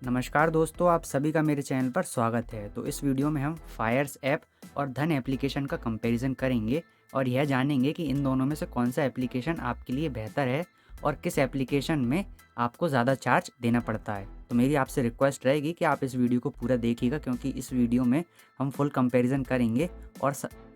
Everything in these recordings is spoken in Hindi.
नमस्कार दोस्तों, आप सभी का मेरे चैनल पर स्वागत है। तो इस वीडियो में हम फायर्स ऐप और धन एप्लीकेशन का कंपैरिजन करेंगे और यह जानेंगे कि इन दोनों में से कौन सा एप्लीकेशन आपके लिए बेहतर है और किस एप्लीकेशन में आपको ज़्यादा चार्ज देना पड़ता है। तो मेरी आपसे रिक्वेस्ट रहेगी कि आप इस वीडियो को पूरा देखिएगा, क्योंकि इस वीडियो में हम फुल कंपैरिजन करेंगे और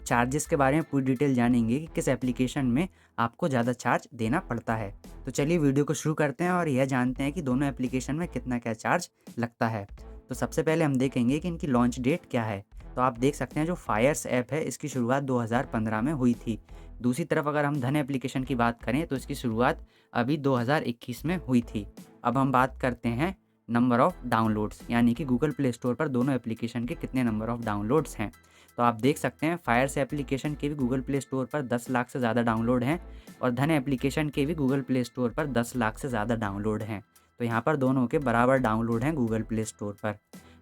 चार्जेस के बारे में पूरी डिटेल जानेंगे कि किस एप्लीकेशन में आपको ज़्यादा चार्ज देना पड़ता है। तो चलिए वीडियो को शुरू करते हैं और यह जानते हैं कि दोनों एप्लीकेशन में कितना क्या चार्ज लगता है। तो सबसे पहले हम देखेंगे कि इनकी लॉन्च डेट क्या है। तो आप देख सकते हैं जो फायर्स ऐप है इसकी शुरुआत 2015 में हुई थी। दूसरी तरफ अगर हम धन एप्लीकेशन की बात करें तो इसकी शुरुआत अभी 2021 में हुई थी। अब हम बात करते हैं नंबर ऑफ़ डाउनलोड्स, यानी कि गूगल प्ले स्टोर पर दोनों एप्लीकेशन के कितने नंबर ऑफ़ डाउनलोड्स हैं। तो आप देख सकते हैं फायर्स एप्लीकेशन के भी गूगल प्ले स्टोर पर 10 लाख से ज़्यादा डाउनलोड हैं और धन एप्लीकेशन के भी गूगल प्ले स्टोर पर 10 लाख से ज़्यादा डाउनलोड हैं। तो यहाँ पर दोनों के बराबर डाउनलोड हैं गूगल प्ले स्टोर पर।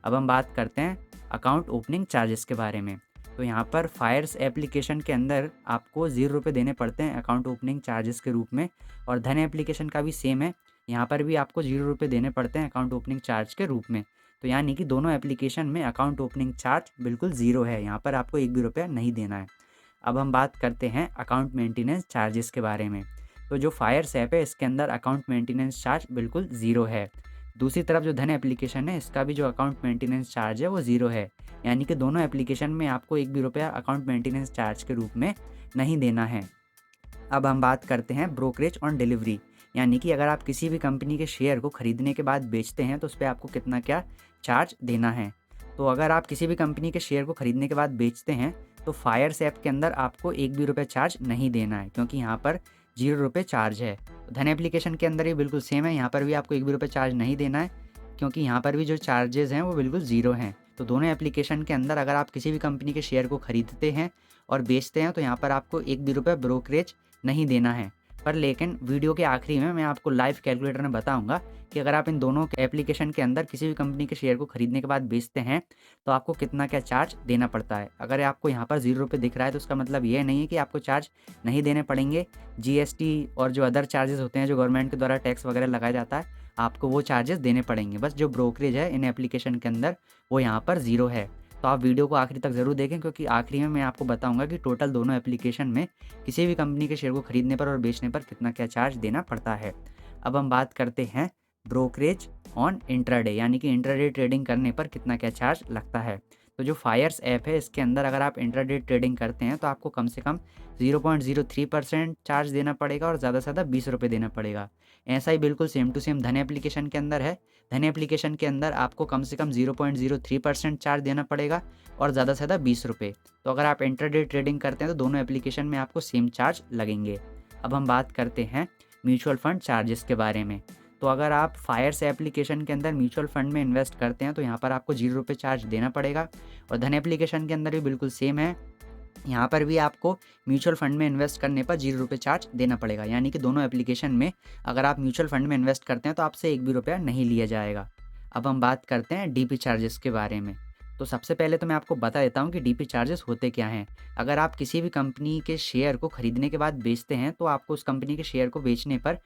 अब हम बात करते हैं अकाउंट ओपनिंग चार्जेस के बारे में। तो यहाँ पर फायर्स एप्लीकेशन के अंदर आपको ₹0 देने पड़ते हैं अकाउंट ओपनिंग चार्जेस के रूप में, और धन एप्लीकेशन का भी सेम है। यहाँ पर भी आपको ₹0 देने पड़ते हैं अकाउंट ओपनिंग चार्ज के रूप में। तो यानी कि दोनों एप्लीकेशन में अकाउंट ओपनिंग चार्ज बिल्कुल ज़ीरो है, यहाँ पर आपको एक भी रुपया नहीं देना है। अब हम बात करते हैं अकाउंट मेंटेनेंस चार्जेस के बारे में। तो जो फायर्स ऐप है इसके अंदर अकाउंट मेंटेनेंस चार्ज बिल्कुल ज़ीरो है। दूसरी तरफ जो धन एप्लीकेशन है इसका भी जो अकाउंट मेंटेनेंस चार्ज है वो ज़ीरो है, यानी कि दोनों एप्लीकेशन में आपको एक भी रुपया अकाउंट मेंटेनेंस चार्ज के रूप में नहीं देना है। अब हम बात करते हैं ब्रोकरेज ऑन डिलीवरी, यानी कि अगर आप किसी भी कंपनी के शेयर को खरीदने के बाद बेचते हैं तो उस पे आपको कितना क्या चार्ज देना है। तो अगर आप किसी भी कंपनी के शेयर को खरीदने के बाद बेचते हैं तो फायर्स ऐप के अंदर आपको एक भी रुपये चार्ज नहीं देना है, क्योंकि यहाँ पर ₹0 चार्ज है। धन एप्लीकेशन के अंदर ये बिल्कुल सेम है, यहाँ पर भी आपको एक भी रुपये चार्ज नहीं देना है, क्योंकि यहाँ पर भी जो चार्जेस हैं वो बिल्कुल ज़ीरो हैं। तो दोनों एप्लीकेशन के अंदर अगर आप किसी भी कंपनी के शेयर को खरीदते हैं और बेचते हैं तो यहाँ पर आपको एक भी रुपये ब्रोकरेज नहीं देना है। पर लेकिन वीडियो के आखिरी में मैं आपको लाइव कैलकुलेटर में बताऊंगा कि अगर आप इन दोनों एप्लीकेशन के अंदर किसी भी कंपनी के शेयर को खरीदने के बाद बेचते हैं तो आपको कितना क्या चार्ज देना पड़ता है। अगर आपको यहाँ पर ₹0 दिख रहा है तो उसका मतलब ये नहीं है कि आपको चार्ज नहीं देने पड़ेंगे। जीएसटी और जो अदर चार्जेस होते हैं जो गवर्नमेंट के द्वारा टैक्स वगैरह लगाया जाता है, आपको वो चार्जेस देने पड़ेंगे। बस जो ब्रोकरेज है इन एप्लीकेशन के अंदर वो यहाँ पर ज़ीरो है। तो आप वीडियो को आखिरी तक ज़रूर देखें, क्योंकि आखिरी में मैं आपको बताऊंगा कि टोटल दोनों एप्लीकेशन में किसी भी कंपनी के शेयर को खरीदने पर और बेचने पर कितना क्या चार्ज देना पड़ता है। अब हम बात करते हैं ब्रोकरेज ऑन इंट्राडे, यानी कि इंट्राडे ट्रेडिंग करने पर कितना क्या चार्ज लगता है। तो जो फायर्स ऐप है इसके अंदर अगर आप इंट्राडे ट्रेडिंग करते हैं तो आपको कम से कम 0.03% चार्ज देना पड़ेगा और ज़्यादा से ज़्यादा ₹20 देना पड़ेगा। ऐसा ही बिल्कुल सेम टू सेम धन एप्लीकेशन के अंदर है। धन एप्लीकेशन के अंदर आपको कम से कम 0.03% चार्ज देना पड़ेगा और ज़्यादा से ज़्यादा ₹20। तो अगर आप इंट्राडे ट्रेडिंग करते हैं तो दोनों एप्लीकेशन में आपको सेम चार्ज लगेंगे। अब हम बात करते हैं म्यूचुअल फंड चार्जेस के बारे में। तो अगर आप फायर्स एप्लीकेशन के अंदर म्यूचुअल फंड में इन्वेस्ट करते हैं तो यहाँ पर आपको ₹0 चार्ज देना पड़ेगा, और धन एप्लीकेशन के अंदर भी बिल्कुल सेम है। यहाँ पर भी आपको म्यूचुअल फंड में इन्वेस्ट करने पर ₹0 चार्ज देना पड़ेगा, यानी कि दोनों एप्लीकेशन में अगर आप म्यूचुअल फंड में इन्वेस्ट करते हैं तो आपसे एक भी रुपया नहीं लिया जाएगा। अब हम बात करते हैं डीपी चार्जेस के बारे में। तो सबसे पहले तो मैं आपको बता देता हूँ कि डीपी चार्जेस होते क्या हैं। अगर आप किसी भी कंपनी के शेयर को खरीदने के बाद बेचते हैं तो आपको उस कंपनी के शेयर को बेचने पर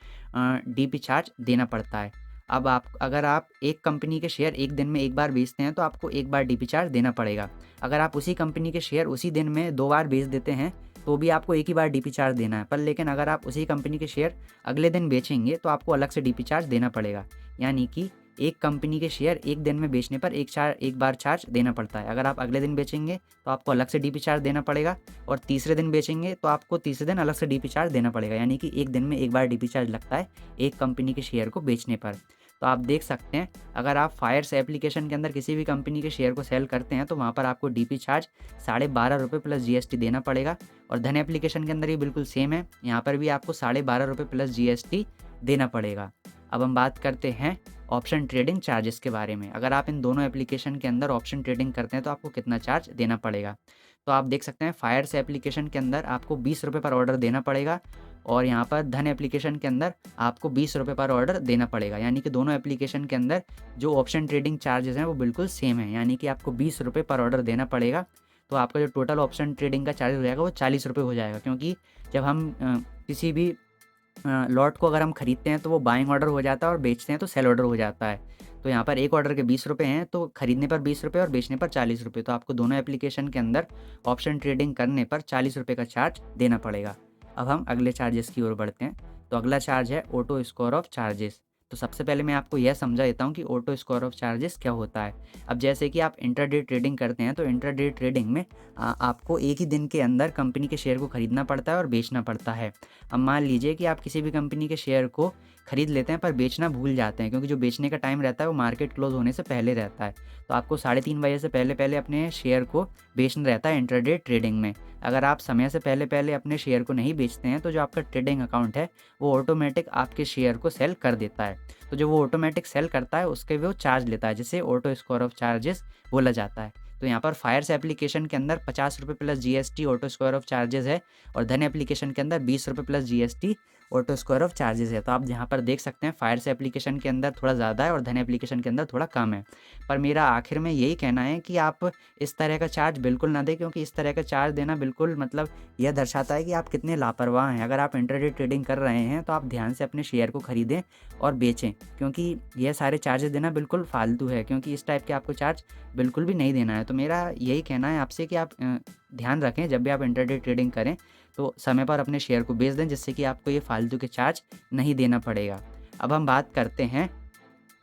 डीपी चार्ज देना पड़ता है। अब आप अगर आप एक कंपनी के शेयर एक दिन में एक बार बेचते हैं तो आपको एक बार डीपी चार्ज देना पड़ेगा। अगर आप उसी कंपनी के शेयर उसी दिन में 2 बार बेच देते हैं तो भी आपको एक ही बार डीपी चार्ज देना है। पर लेकिन अगर आप उसी कंपनी के शेयर अगले दिन बेचेंगे तो आपको अलग से डीपी चार्ज देना पड़ेगा, यानी कि एक कंपनी के शेयर एक दिन में बेचने पर एक बार चार्ज देना पड़ता है। अगर आप अगले दिन बेचेंगे तो आपको अलग से डीपी चार्ज देना पड़ेगा, और तीसरे दिन बेचेंगे तो आपको तीसरे दिन अलग से डीपी चार्ज देना पड़ेगा, यानी कि एक दिन में एक बार डीपी चार्ज लगता है एक कंपनी के शेयर को बेचने पर। तो आप देख सकते हैं अगर आप फायर्स एप्लीकेशन के अंदर किसी भी कंपनी के शेयर को सेल करते हैं तो वहाँ पर आपको डीपी चार्ज ₹12.5 प्लस जीएसटी देना पड़ेगा, और धन एप्लीकेशन के अंदर ये बिल्कुल सेम है। यहाँ पर भी आपको ₹12.5 प्लस जीएसटी देना पड़ेगा। अब हम बात करते हैं ऑप्शन ट्रेडिंग चार्जेस के बारे में। अगर आप इन दोनों एप्लीकेशन के अंदर ऑप्शन ट्रेडिंग करते हैं तो आपको कितना चार्ज देना पड़ेगा। तो आप देख सकते हैं फायर्स एप्लीकेशन के अंदर आपको ₹20 पर ऑर्डर देना पड़ेगा, और यहाँ पर धन एप्लीकेशन के अंदर आपको ₹20 पर ऑर्डर देना पड़ेगा, यानी कि दोनों एप्लीकेशन के अंदर जो ऑप्शन ट्रेडिंग चार्जेस हैं वो बिल्कुल सेम है, यानी कि आपको ₹20 पर ऑर्डर देना पड़ेगा। तो आपका जो टोटल ऑप्शन ट्रेडिंग का चार्ज हो जाएगा वो ₹40 हो जाएगा, क्योंकि जब हम किसी भी लॉट को अगर हम खरीदते हैं तो वो बाइंग ऑर्डर हो जाता है और बेचते हैं तो सेल ऑर्डर हो जाता है। तो यहाँ पर एक ऑर्डर के 20 रुपये हैं, तो खरीदने पर 20 रुपये और बेचने पर 40 रुपये। तो आपको दोनों एप्लीकेशन के अंदर ऑप्शन ट्रेडिंग करने पर 40 रुपये का चार्ज देना पड़ेगा। अब हम अगले चार्जेस की ओर बढ़ते हैं। तो अगला चार्ज है ऑटो स्कोर ऑफ चार्जेस। तो सबसे पहले मैं आपको यह समझा देता हूँ कि ऑटो स्कोर ऑफ चार्जेस क्या होता है। अब जैसे कि आप इंट्राडे ट्रेडिंग करते हैं, तो इंट्राडे ट्रेडिंग में आपको एक ही दिन के अंदर कंपनी के शेयर को खरीदना पड़ता है और बेचना पड़ता है। अब मान लीजिए कि आप किसी भी कंपनी के शेयर को खरीद लेते हैं पर बेचना भूल जाते हैं, क्योंकि जो बेचने का टाइम रहता है वो मार्केट क्लोज होने से पहले रहता है। तो आपको 3:30 बजे से पहले पहले अपने शेयर को बेचना रहता है इंट्राडे ट्रेडिंग में। अगर आप समय से पहले पहले अपने शेयर को नहीं बेचते हैं तो जो आपका ट्रेडिंग अकाउंट है वो ऑटोमेटिक आपके शेयर को सेल कर देता है। तो जो वो ऑटोमेटिक सेल करता है उसके वो चार्ज लेता है, जिसे ऑटो स्कोर ऑफ चार्जेस बोला जाता है। तो यहाँ पर फायर्स एप्लीकेशन के अंदर 50 रुपये plus GST auto score of charges है, और धन एप्लीकेशन के अंदर 20 रुपये plus GST auto score of charges है। तो आप यहाँ पर देख सकते हैं फायर्स एप्लीकेशन के अंदर थोड़ा ज़्यादा है और धन एप्लीकेशन के अंदर थोड़ा कम है। पर मेरा आखिर में यही कहना है कि आप इस तरह का चार्ज बिल्कुल ना दें, क्योंकि इस तरह का चार्ज देना बिल्कुल मतलब यह दर्शाता है कि आप कितने लापरवाह हैं। अगर आप इंट्राडे ट्रेडिंग कर रहे हैं तो आप ध्यान से अपने शेयर को खरीदें और बेचें, क्योंकि यह सारे चार्जेस देना बिल्कुल फालतू है, क्योंकि इस टाइप के आपको चार्ज बिल्कुल भी नहीं देना है। तो मेरा यही कहना है आपसे कि आप ध्यान रखें जब भी आप इंट्राडे ट्रेडिंग करें तो समय पर अपने शेयर को बेच दें, जिससे कि आपको ये फालतू के चार्ज नहीं देना पड़ेगा। अब हम बात करते हैं,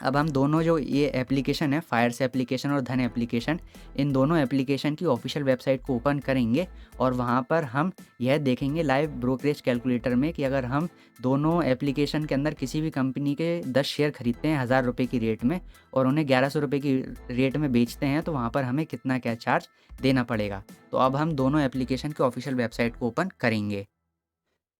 अब हम दोनों जो ये एप्लीकेशन है फायर्स एप्लीकेशन और धन एप्लीकेशन, इन दोनों एप्लीकेशन की ऑफिशियल वेबसाइट को ओपन करेंगे और वहाँ पर हम यह देखेंगे लाइव ब्रोकरेज कैलकुलेटर में कि अगर हम दोनों एप्लीकेशन के अंदर किसी भी कंपनी के 10 शेयर खरीदते हैं 1000 रुपये की रेट में और उन्हें 1100 रुपये की रेट में बेचते हैं, तो वहाँ पर हमें कितना क्या चार्ज देना पड़ेगा। तो अब हम दोनों एप्लीकेशन की ऑफिशियल वेबसाइट को ओपन करेंगे।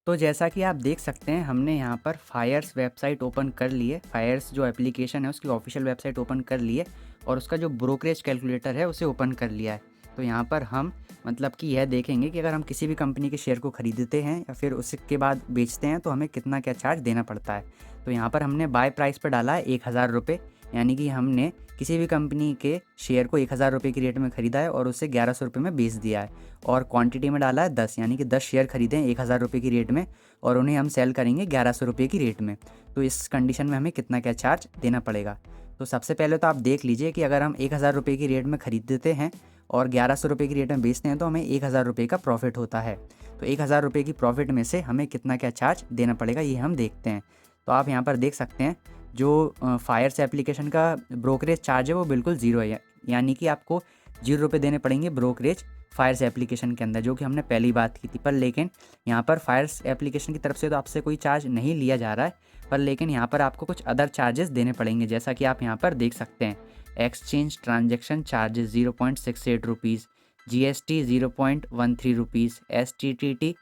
तो जैसा कि आप देख सकते हैं हमने यहाँ पर फायर्स वेबसाइट ओपन कर ली है। फायर्स जो एप्लीकेशन है उसकी ऑफिशियल वेबसाइट ओपन कर ली है और उसका जो ब्रोकरेज कैलकुलेटर है उसे ओपन कर लिया है। तो यहाँ पर हम मतलब कि यह देखेंगे कि अगर हम किसी भी कंपनी के शेयर को खरीदते हैं या फिर उसके बाद बेचते हैं तो हमें कितना क्या चार्ज देना पड़ता है। तो यहाँ पर हमने बाय प्राइस पर डाला है 1000 रुपये, यानी कि हमने किसी भी कंपनी के शेयर को 1000 रुपये की रेट में ख़रीदा है और उसे 1100 रुपये में बेच दिया है, और क्वांटिटी में डाला है 10, यानी कि 10 शेयर खरीदे हैं 1000 रुपये की रेट में और उन्हें हम सेल करेंगे 1100 रुपये की रेट में। तो इस कंडीशन में हमें कितना क्या चार्ज देना पड़ेगा। तो सबसे पहले तो आप देख लीजिए कि अगर हम 1000 रुपये की रेट में ख़रीदते हैं और 1100 रुपये की रेट में बेचते हैं तो हमें 1000 रुपये का प्रॉफिट होता है। तो 1000 रुपये की प्रॉफिट में से हमें कितना क्या चार्ज देना पड़ेगा ये हम देखते हैं। तो आप यहाँ पर देख सकते हैं जो फायर्स एप्लीकेशन का ब्रोकरेज चार्ज है वो बिल्कुल ज़ीरो है, यानी कि आपको 0 रुपये देने पड़ेंगे ब्रोकरेज फायर्स एप्लीकेशन के अंदर, जो कि हमने पहली बात की थी। पर लेकिन यहाँ पर फायर्स एप्लीकेशन की तरफ से तो आपसे कोई चार्ज नहीं लिया जा रहा है, पर लेकिन यहाँ पर आपको कुछ अदर चार्जेस देने पड़ेंगे, जैसा कि आप यहाँ पर देख सकते हैं। Exchange transaction charges 0.68 rupees, GST 0.13 rupees, STTT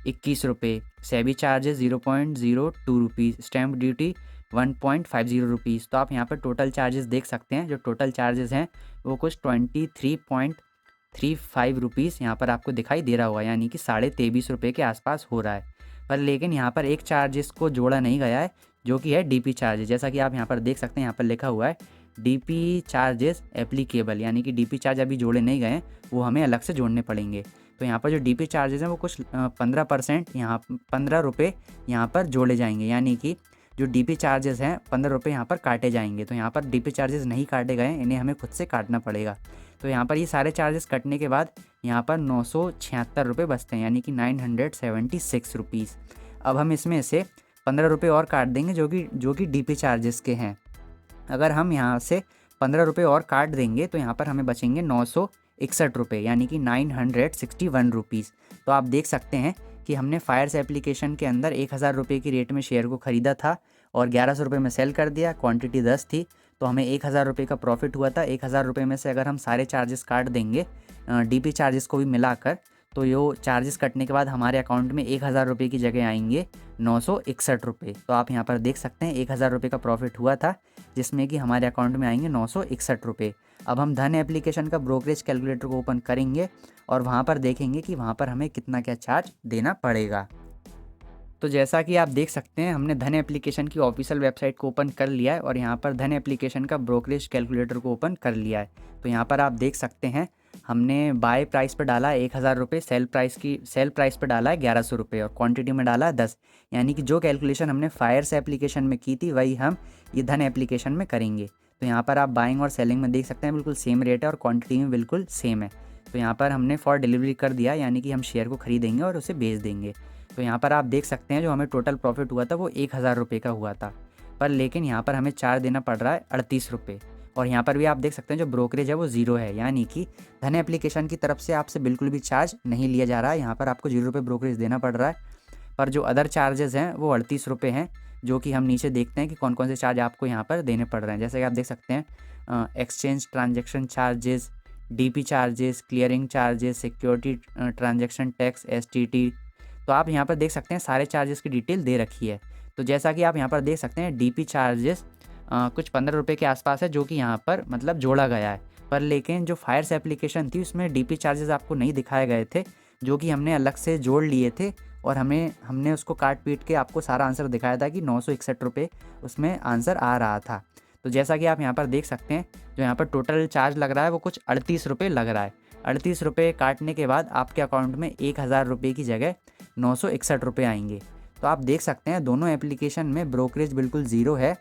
21 रुपये, SEBI charges 0.02 rupees, stamp duty 1.50 rupees. तो आप यहाँ पर टोटल चार्जेस देख सकते हैं। जो टोटल चार्जेस हैं वो कुछ 23.35 रुपीज़ यहाँ पर आपको दिखाई दे रहा होगा, यानी कि 23.5 रुपये के आसपास हो रहा है। पर लेकिन यहाँ पर एक चार्जेस को जोड़ा नहीं गया है, जो कि है DP चार्जेस। जैसा कि आप यहाँ पर देख सकते हैं, यहाँ पर लिखा हुआ है DP चार्जेस एप्लीकेबल, यानी कि DP चार्ज अभी जोड़े नहीं गए हैं, वो हमें अलग से जोड़ने पड़ेंगे। तो यहाँ पर जो DP चार्जेस हैं वो कुछ 15% यहाँ 15 रुपये यहाँ पर जोड़े जाएंगे, यानी कि जो DP चार्जेस हैं 15 रुपये यहाँ पर काटे जाएंगे। तो यहाँ पर DP चार्जेस नहीं काटे गए, इन्हें हमें खुद से काटना पड़ेगा। तो यहाँ पर ये सारे चार्जेस कटने के बाद यहाँ पर 976 रुपये बचते हैं, यानी कि 976 रुपीज़। अब हम इसमें से 15 रुपये और काट देंगे जो कि DP चार्जेस के हैं। अगर हम यहाँ से 15 रुपये और काट देंगे तो यहाँ पर हमें बचेंगे 961 रुपये, यानी कि 961 रुपीज़। तो आप देख सकते हैं कि हमने फायर्स एप्लीकेशन के अंदर 1000 रुपये की रेट में शेयर को ख़रीदा था और 1100 रुपये में सेल कर दिया, क्वांटिटी 10 थी, तो हमें 1000 रुपये का प्रॉफिट हुआ था। 1000 रुपये में से अगर हम सारे चार्जेस काट देंगे DP चार्जेस को भी मिलाकर, तो यो चार्जेस कटने के बाद हमारे अकाउंट में 1000 रुपये की जगह आएंगे 961 रुपये। तो आप यहाँ पर देख सकते हैं 1000 रुपये का प्रॉफिट हुआ था, जिसमें कि हमारे अकाउंट में आएंगे 961 रुपये। अब हम धन एप्लीकेशन का ब्रोकरेज कैलकुलेटर को ओपन करेंगे और वहाँ पर देखेंगे कि वहाँ पर हमें कितना क्या चार्ज देना पड़ेगा। तो जैसा कि आप देख सकते हैं हमने धन एप्लीकेशन की ऑफिशियल वेबसाइट को ओपन कर लिया है और यहाँ पर धन एप्लीकेशन का ब्रोकरेज कैलकुलेटर को ओपन कर लिया है। तो यहाँ पर आप देख सकते हैं हमने बाय प्राइस पे डाला 1000 रुपये, सेल प्राइस पे डाला है 1100 रुपये और क्वांटिटी में डाला है 10। यानी कि जो कैलकुलेशन हमने फायर्स एप्लीकेशन में की थी वही हम ये धन एप्लीकेशन में करेंगे। तो यहाँ पर आप बाइंग और सेलिंग में देख सकते हैं बिल्कुल सेम रेट है और क्वांटिटी में बिल्कुल सेम है। तो यहाँ पर हमने फॉर डिलीवरी कर दिया, यानी कि हम शेयर को खरीदेंगे और उसे बेच देंगे। तो यहाँ पर आप देख सकते हैं जो हमें टोटल प्रॉफिट हुआ था वो 1000 रुपये का हुआ था, पर लेकिन यहाँ पर हमें चार्ज देना पड़ रहा है 38 रुपये। और यहाँ पर भी आप देख सकते हैं जो ब्रोकरेज है वो ज़ीरो है, यानी कि धन एप्लीकेशन की तरफ से आपसे बिल्कुल भी चार्ज नहीं लिया जा रहा है। यहाँ पर आपको 0 रुपये ब्रोकरेज देना पड़ रहा है, पर जो अदर चार्जेस हैं वो 38 रुपये हैं, जो कि हम नीचे देखते हैं कि कौन कौन से चार्ज आपको यहाँ पर देने पड़ रहे हैं। जैसे कि आप देख सकते हैं exchange transaction charges, DP charges, clearing charges, security transaction tax, STT. तो आप यहाँ पर देख सकते हैं सारे चार्जेस की डिटेल दे रखी है। तो जैसा कि आप यहाँ पर देख सकते हैं डीपी चार्जेस कुछ 15 रुपये के आसपास है, जो कि यहाँ पर मतलब जोड़ा गया है। पर लेकिन जो फायर्स एप्लीकेशन थी उसमें डीपी चार्जेस आपको नहीं दिखाए गए थे, जो कि हमने अलग से जोड़ लिए थे और हमने उसको काट पीट के आपको सारा आंसर दिखाया था कि 961 रुपये उसमें आंसर आ रहा था। तो जैसा कि आप यहाँ पर देख सकते हैं जो यहाँ पर टोटल चार्ज लग रहा है वो कुछ 38 रुपये लग रहा है। 38 रुपये काटने के बाद आपके अकाउंट में 1000 रुपये की जगह 961 रुपये आएंगे। तो आप देख सकते हैं दोनों एप्लीकेशन में ब्रोकरेज बिल्कुल ज़ीरो है,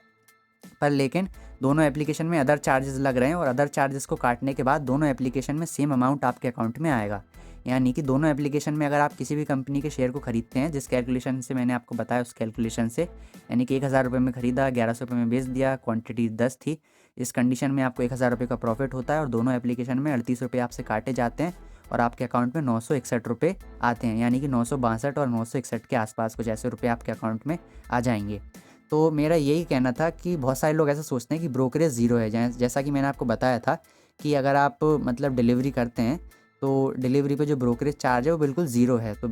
पर लेकिन दोनों एप्लीकेशन में अदर चार्जेस लग रहे हैं और अदर चार्जेस को काटने के बाद दोनों एप्लीकेशन में सेम अमाउंट आपके अकाउंट में आएगा। यानी कि दोनों एप्लीकेशन में अगर आप किसी भी कंपनी के शेयर को खरीदते हैं, जिस कैलकुलेशन से मैंने आपको बताया उस कैलकुलेशन से, यानी कि 1000 रुपये में खरीदा, 1100 रुपये में बेच दिया, क्वांटिटी 10 थी, इस कंडीशन में आपको 1000 रुपये का प्रॉफिट होता है और दोनों एप्लीकेशन में 38 रुपये आपसे काटे जाते हैं और आपके अकाउंट में 961 रुपये आते हैं। यानी कि 962 और 961 के आसपास कुछ ऐसे रुपये आपके अकाउंट में आ जाएंगे। तो मेरा यही कहना था कि बहुत सारे लोग ऐसा सोचते हैं कि ब्रोकरेज ज़ीरो है। जैसा कि मैंने आपको बताया था कि अगर आप मतलब डिलीवरी करते हैं तो डिलीवरी पे जो ब्रोकरेज चार्ज है वो बिल्कुल ज़ीरो है। तो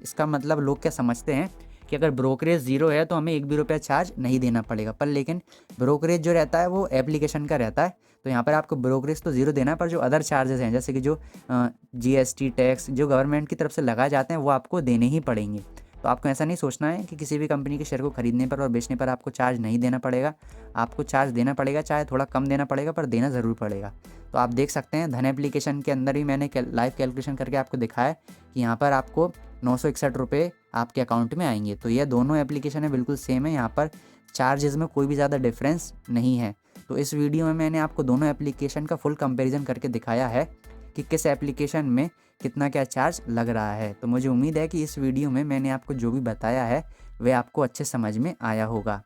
इसका मतलब लोग क्या समझते हैं कि अगर ब्रोकरेज ज़ीरो है तो हमें 1 भी रुपया चार्ज नहीं देना पड़ेगा, पर लेकिन ब्रोकरेज जो रहता है वो एप्लीकेशन का रहता है। तो यहाँ पर आपको ब्रोकरेज तो ज़ीरो देना है, पर जो अदर चार्जेस हैं जैसे कि जो जीएसटी टैक्स जो गवर्नमेंट की तरफ से लगाए जाते हैं वो आपको देने ही पड़ेंगे। तो आपको ऐसा नहीं सोचना है कि किसी भी कंपनी के शेयर को खरीदने पर और बेचने पर आपको चार्ज नहीं देना पड़ेगा। आपको चार्ज देना पड़ेगा, चाहे थोड़ा कम देना पड़ेगा, पर देना ज़रूर पड़ेगा। तो आप देख सकते हैं धन एप्लीकेशन के अंदर भी मैंने लाइव कैलकुलेशन करके आपको दिखाया कि यहाँ पर आपको 961 रुपये आपके अकाउंट में आएंगे। तो ये दोनों एप्लीकेशन है बिल्कुल सेम है, यहाँ पर चार्जेस में कोई भी ज़्यादा डिफरेंस नहीं है। तो इस वीडियो में मैंने आपको दोनों एप्लीकेशन का फुल कंपेरिजन करके दिखाया है कि किस एप्लीकेशन में कितना क्या चार्ज लग रहा है। तो मुझे उम्मीद है कि इस वीडियो में मैंने आपको जो भी बताया है वह आपको अच्छे समझ में आया होगा।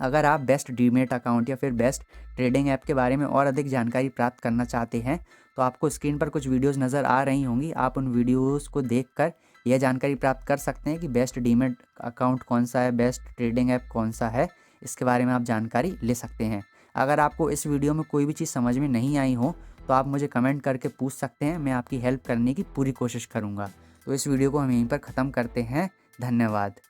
अगर आप बेस्ट डीमेट अकाउंट या फिर बेस्ट ट्रेडिंग ऐप के बारे में और अधिक जानकारी प्राप्त करना चाहते हैं तो आपको स्क्रीन पर कुछ वीडियोस नज़र आ रही होंगी। आप उन वीडियोस को देखकर यह जानकारी प्राप्त कर सकते हैं कि बेस्ट डीमेट अकाउंट कौन सा है, बेस्ट ट्रेडिंग ऐप कौन सा है, इसके बारे में आप जानकारी ले सकते हैं। अगर आपको इस वीडियो में कोई भी चीज़ समझ में नहीं आई हो तो आप मुझे कमेंट करके पूछ सकते हैं, मैं आपकी हेल्प करने की पूरी कोशिश करूँगा। तो इस वीडियो को हम यहीं पर ख़त्म करते हैं। धन्यवाद।